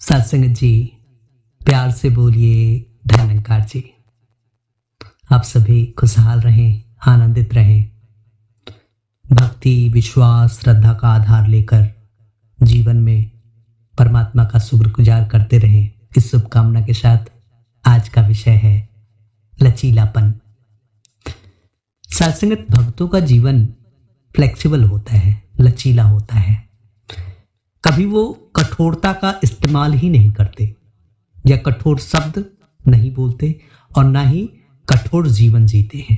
सत्संग जी, प्यार से बोलिए धनंकार जी। आप सभी खुशहाल रहें, आनंदित रहें। भक्ति, विश्वास, श्रद्धा का आधार लेकर जीवन में परमात्मा का शुक्रगुजार करते रहें, इस शुभकामना के साथ आज का विषय है लचीलापन। सत्संगत भक्तों का जीवन फ्लेक्सिबल होता है, लचीला होता है। कभी वो कठोरता का इस्तेमाल ही नहीं करते या कठोर शब्द नहीं बोलते और ना ही कठोर जीवन जीते हैं।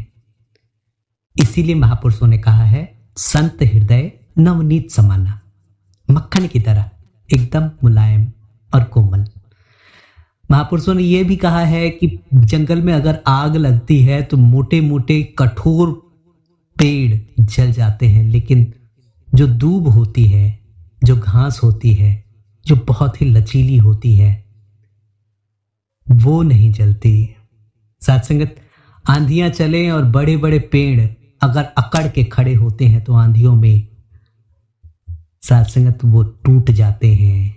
इसीलिए महापुरुषों ने कहा है, संत हृदय नवनीत समाना, मक्खन की तरह एकदम मुलायम और कोमल। महापुरुषों ने यह भी कहा है कि जंगल में अगर आग लगती है तो मोटे मोटे कठोर पेड़ जल जाते हैं, लेकिन जो दूब होती है, जो घास होती है, जो बहुत ही लचीली होती है, वो नहीं जलती। सत्संगत, आंधियां चले और बड़े बड़े पेड़ अगर अकड़ के खड़े होते हैं तो आंधियों में सत्संगत वो टूट जाते हैं,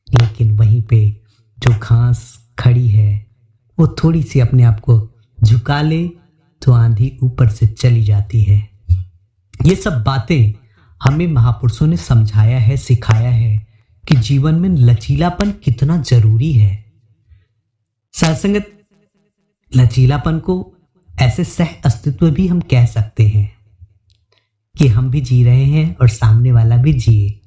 लेकिन वहीं पे जो घास खड़ी है वो थोड़ी सी अपने आप को झुका ले तो आंधी ऊपर से चली जाती है। ये सब बातें हमें महापुरुषों ने समझाया है, सिखाया है कि जीवन में लचीलापन कितना जरूरी है। सत्संगत, लचीलापन को ऐसे सह अस्तित्व भी हम कह सकते हैं कि हम भी जी रहे हैं और सामने वाला भी जिए।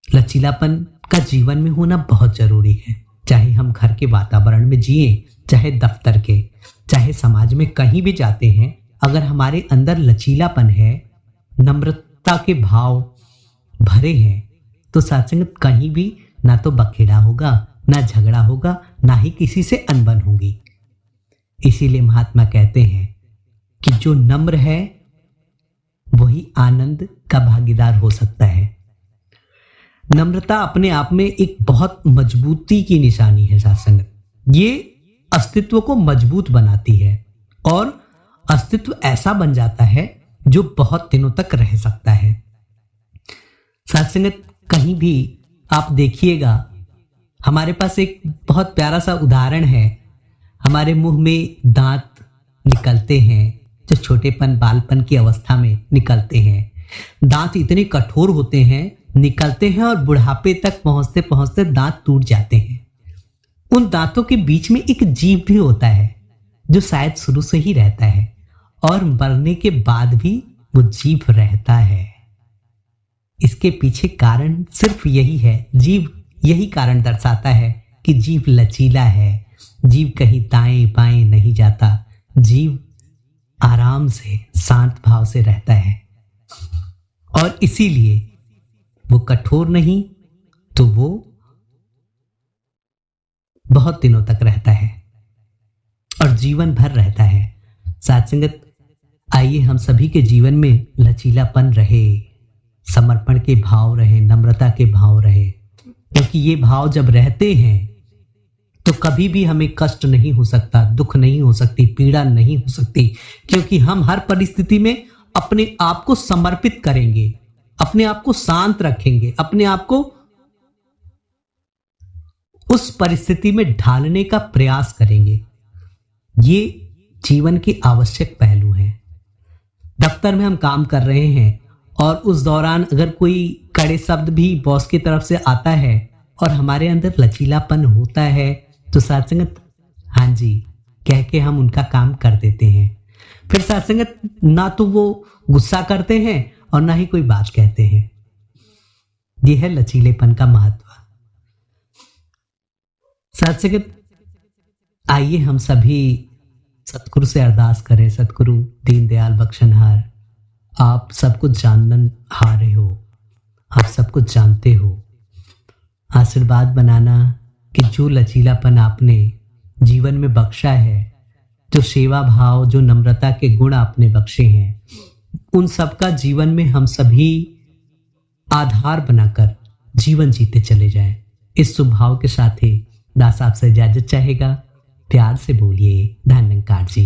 लचीलापन का जीवन में होना बहुत जरूरी है, चाहे हम घर के वातावरण में जिए, चाहे दफ्तर के, चाहे समाज में कहीं भी जाते हैं। अगर हमारे अंदर लचीलापन है, नम्रता के भाव भरे हैं, तो सत्संगत कहीं भी ना तो बखेड़ा होगा, ना झगड़ा होगा, ना ही किसी से अनबन होगी। इसीलिए महात्मा कहते हैं कि जो नम्र है वही आनंद का भागीदार हो सकता है। नम्रता अपने आप में एक बहुत मजबूती की निशानी है। सत्संगत, ये अस्तित्व को मजबूत बनाती है और अस्तित्व ऐसा बन जाता है जो बहुत दिनों तक रह सकता है। सत्संगत, कहीं भी आप देखिएगा, हमारे पास एक बहुत प्यारा सा उदाहरण है। हमारे मुंह में दांत निकलते हैं, जो छोटेपन बालपन की अवस्था में निकलते हैं। दांत इतने कठोर होते हैं, निकलते हैं और बुढ़ापे तक पहुंचते पहुंचते दांत टूट जाते हैं। उन दांतों के बीच में एक जीभ भी होता है जो शायद शुरू से ही रहता है और मरने के बाद भी वो जीभ रहता है। इसके पीछे कारण सिर्फ यही है, जीभ यही कारण दर्शाता है कि जीभ लचीला है। जीभ कहीं दाएं बाएं नहीं जाता, जीभ आराम से शांत भाव से रहता है और इसीलिए वो कठोर नहीं तो वो बहुत दिनों तक रहता है और जीवन भर रहता है। सत्संगत, आइए हम सभी के जीवन में लचीलापन रहे, समर्पण के भाव रहे, नम्रता के भाव रहे, क्योंकि ये भाव जब रहते हैं तो कभी भी हमें कष्ट नहीं हो सकता, दुख नहीं हो सकती, पीड़ा नहीं हो सकती, क्योंकि हम हर परिस्थिति में अपने आप को समर्पित करेंगे, अपने आप को शांत रखेंगे, अपने आप को उस परिस्थिति में ढालने का प्रयास करेंगे। ये जीवन के आवश्यक पहलू हैं। दफ्तर में हम काम कर रहे हैं और उस दौरान अगर कोई कड़े शब्द भी बॉस की तरफ से आता है और हमारे अंदर लचीलापन होता है तो सत्संगत, हाँ जी कह के हम उनका काम कर देते हैं। फिर सत्संगत, ना तो वो गुस्सा करते हैं और ना ही कोई बात कहते हैं। यह है लचीलेपन का महत्व। सत्संगत, आइए हम सभी सतगुरु से अरदास करें। सतगुरु दीनदयाल बख्शनहार, आप सब कुछ जानन हारे हो, आप सब कुछ जानते हो। आशीर्वाद बनाना कि जो लचीलापन आपने जीवन में बख्शा है, जो सेवा भाव, जो नम्रता के गुण आपने बख्शे हैं, उन सब का जीवन में हम सभी आधार बनाकर जीवन जीते चले जाएं। इस स्वभाव के साथ ही दास आपसे इजाजत चाहेगा। प्यार से बोलिए धन्यकार जी।